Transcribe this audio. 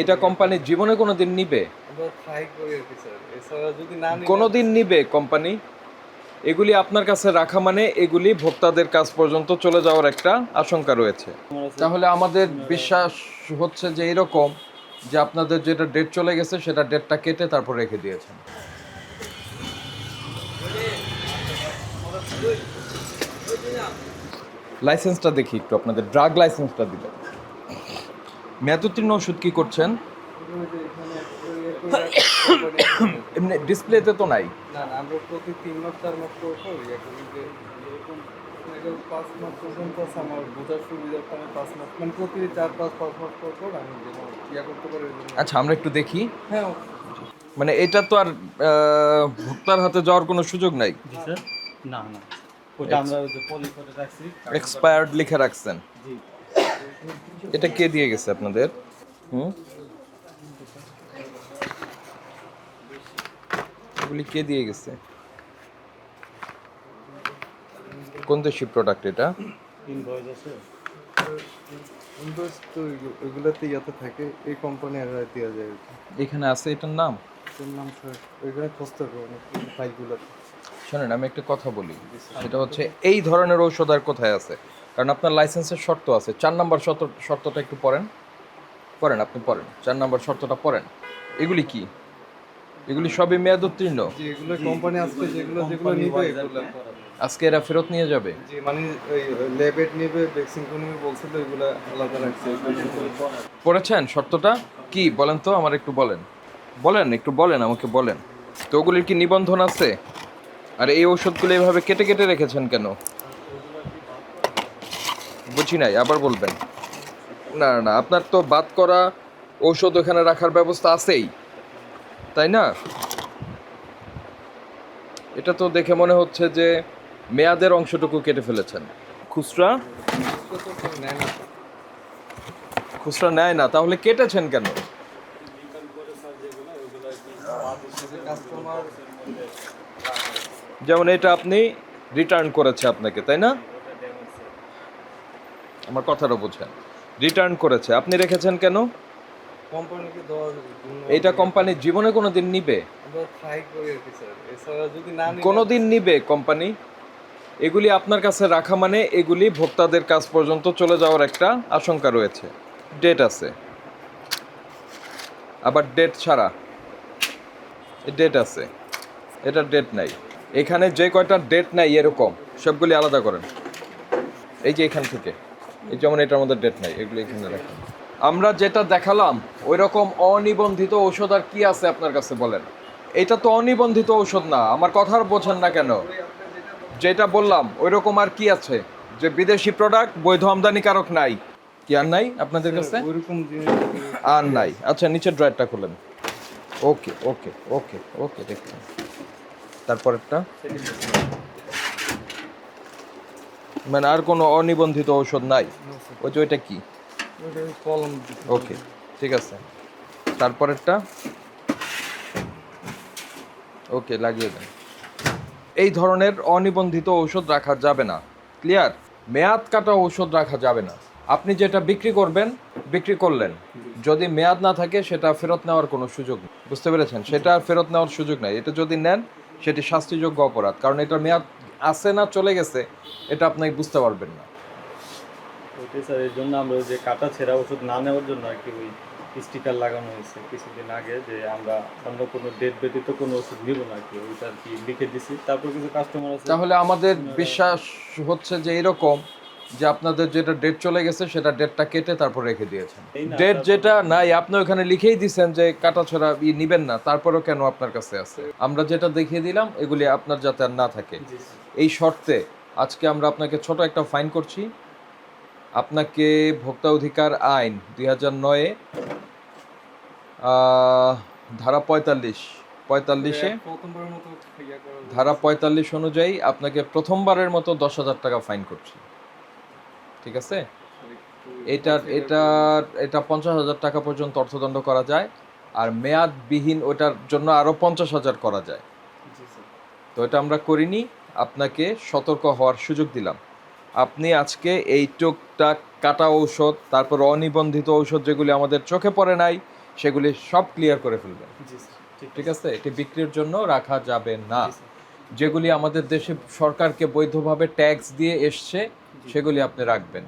এটা কোম্পানির জীবনে কোনোদিন নিবে? কোনোদিন নিবে কোম্পানি? এগুলি আপনার কাছে রাখা মানে এগুলি ভোক্তাদের কাছ পর্যন্ত চলে যাওয়ার একটা আশঙ্কা রয়েছে। তাহলে আমাদের বিশ্বাস হচ্ছে যে এরকম যে আপনাদের যেটা ডেট চলে গেছে সেটা ডেটটা কেটে তারপর রেখে দিয়েছেন। লাইসেন্সটা দেখি একটু, আপনাদের ড্রাগ লাইসেন্সটা দিলেন। মেয়াদোত্তীর্ণ ওষুধ কি করছেন? এমনি ডিসপ্লেতে তো নাই। না না, আমরা প্রতি 3 মাস 4 মাস পর পর করি যে এরকম 5 মাস পর্যন্ত আছে। আমার বোঝার সুবিধার্থে আমি 5 মাস মানে প্রতি 4-5 মাস পর পর আমি যেন করতে পারি ওই জন্য। আচ্ছা, আমরা একটু দেখি। হ্যাঁ, মানে এটা তো আর ভোক্তার হাতে যাওয়ার কোনো সুযোগ নাই। জি স্যার। না না, ওটা আমরা ওই যে পলি করে রাখছি, এক্সপায়ার্ড লিখে রাখছেন। জি। এটা কে দিয়ে গেছে আপনাদের? হুম, এগুলি কে দিয়ে গেছে? কোন দেশি প্রোডাক্ট এটা? ইনভয়েস আছে, ইনভয়েস তো ওইগুলোতে ইয়াতে থাকে, এই কোম্পানি আর দেওয়া যায়। এখানে আছে এটার নাম? এর নাম স্যার ওইখানে খুঁজতে হবে অনেক ফাইলগুলোতে। শোনেন, আমি একটা কথা বলি, সেটা হচ্ছে এই ধরনের ঔষধ আর কোথায় আছে? কারণ আপনার লাইসেন্সের শর্ত আছে। 4 নম্বর শর্তটা একটু পড়েন। পড়েন, আপনি পড়েন 4 নম্বর শর্তটা পড়েন। এগুলি কি? এগুলি সবই মেয়াদ উত্তীর্ণ। যে এগুলো কোম্পানি আজকে যেগুলো যেগুলো নিবে এগুলো আজকে এরা ফেরত নিয়ে যাবে। যে মানে ওই ল্যাবেট নিবে, ভ্যাকসিন নিবে বলছিল, এগুলো আলাদা রাখছে। পড়েছেন শর্তটা? কি বলেন তো, আমার একটু বলেন। বলেন, একটু বলেন, আমাকে বলেন তো। ওগুলির কি নিবন্ধন আছে? আর এই ঔষধগুলো এভাবে কেটে কেটে রেখেছেন কেন? বুঝি নাই, আবার বলবেন। না না, আপনার তো বাদ করা ঔষধ ওখানে রাখার ব্যবস্থা আছেই, তাই না? এটা তো দেখে মনে হচ্ছে যে মেয়াদের অংশটুকু কেটে ফেলেছেন। খুচরা খুচরা নেয় না, তাহলে কেটেছেন কেন? কাস্টমার যেমন এটা আপনি রিটার্ন করেছে আপনাকে, তাই না? আমার কথাটা বোঝেন। রিটার্ন করেছে, আপনি রেখেছেন কেন? কোম্পানিকে দেওয়ার জন্য। এটা কোম্পানির জীবনে কোনোদিন নিবে? আমরা ট্রাই করি আর কি স্যার, এছাড়া যদি না নিই কোনোদিন নিবে কোম্পানি? এগুলি আপনার কাছে রাখা মানে এগুলি ভোক্তাদের কাছ পর্যন্ত চলে যাওয়ার একটা আশঙ্কা রয়েছে। ডেট আছে, আবার ডেট ছাড়া ডেট আছে, এটার ডেট নাই। এখানে যে কয়টা ডেট নাই এরকম সবগুলি আলাদা করেন। এই যে এখান থেকে, এই যেমন এটার মধ্যে ডেট নাই, এগুলো এখানে রাখেন। আমরা যেটা দেখালাম ওই রকম অনিবন্ধিত ঔষধ আর কি আছে আপনার কাছে বলেন? এটা তো অনিবন্ধিত ঔষধ না, আমার কথা আর বোঝেন না কেন? যেটা বললাম ওই রকম আর কি আছে? যে বিদেশি প্রোডাক্ট বৈধ আমদানিকারক নাই, কি আর নাই আপনাদের কাছে? ওইরকম জিনিস আর নাই। আচ্ছা, নিচের ড্রয়ারটা খুলেন। ওকে ওকে ওকে ওকে, দেখুন তারপরেরটা। মানে আর কোনো অনিবন্ধিত ঔষধ নাই? ওই যে ওইটা কি? কলম। ওকে, ঠিক আছে। তারপরেরটা ওকে, লাগিয়ে দেন। এই ধরনের অনিবন্ধিত ঔষধ রাখা যাবে না, ক্লিয়ার? মেয়াদ কাটা ঔষধ রাখা যাবে না। আপনি যেটা বিক্রি করবেন, বিক্রি করলেন, যদি মেয়াদ না থাকে সেটা ফেরত নেওয়ার কোনো সুযোগ নেই, বুঝতে পেরেছেন? সেটা আর ফেরত নেওয়ার সুযোগ নাই। এটা যদি নেন সেটি শাস্তিযোগ্য অপরাধ, কারণ এটার মেয়াদ আছে না চলে গেছে এটা আপনি বুঝতে পারবেন না। ওইটাই স্যার, এর জন্য আমরা ওই যে কাটা ছেঁড়া ওষুধ না নেওয়ার জন্য আর কি ওই স্টিকার লাগানো হয়েছে কিছুদিন আগে, যে আমরা অন্য কোনো ডেট ব্যতীত কোনো ওষুধ নিব না আর কি, ওইটা আর কি লিখে দিছি। তারপর কিছু কাস্টমার আছে। তাহলে আমাদের বিশ্বাস হচ্ছে যে এরকম যে আপনাদের যেটা ডেট চলে গেছে সেটা ডেটটা কেটে তারপর রেখে দিয়েছেন। ডেট যেটা নাই আপনি ওখানে লিখেই দিয়েছেন যে কাটা ছড়া নিবেন না, তারপরও কেন আপনার কাছে আছে? আমরা যেটা দেখিয়ে দিলাম এগুলি আপনার যাতে আর না থাকে, এই শর্তে আজকে আমরা আপনাকে ছোট একটা ফাইন করছি। আপনাকে ভোক্তা অধিকার আইন 2009-এ ধারা 45-এ প্রথমবারের মতো ধারা 45 অনুযায়ী আপনাকে প্রথমবারের মতো 10,000 টাকা ফাইন করছি, ঠিক আছে? এটা এটা এটা 50,000 টাকা পর্যন্ত অর্থদণ্ড করা যায়, আর মেয়াদবিহীন ওটার জন্য আরও 50,000 করা যায়। তো এটা আমরা করিনি, আপনাকে সতর্ক হওয়ার সুযোগ দিলাম। আপনি আজকে এই টুকটাক কাটা ঔষধ, তারপর অনিবন্ধিত ঔষধ যেগুলি আমাদের চোখে পড়ে নাই, সেগুলি সব ক্লিয়ার করে ফেলবেন। জি স্যার, ঠিক আছে, এটি বিক্রির জন্য রাখা যাবে না। জি স্যার। যেগুলি আমাদের দেশে সরকারকে বৈধভাবে ট্যাক্স দিয়ে এসছে সেগুলি আপনি রাখবেন।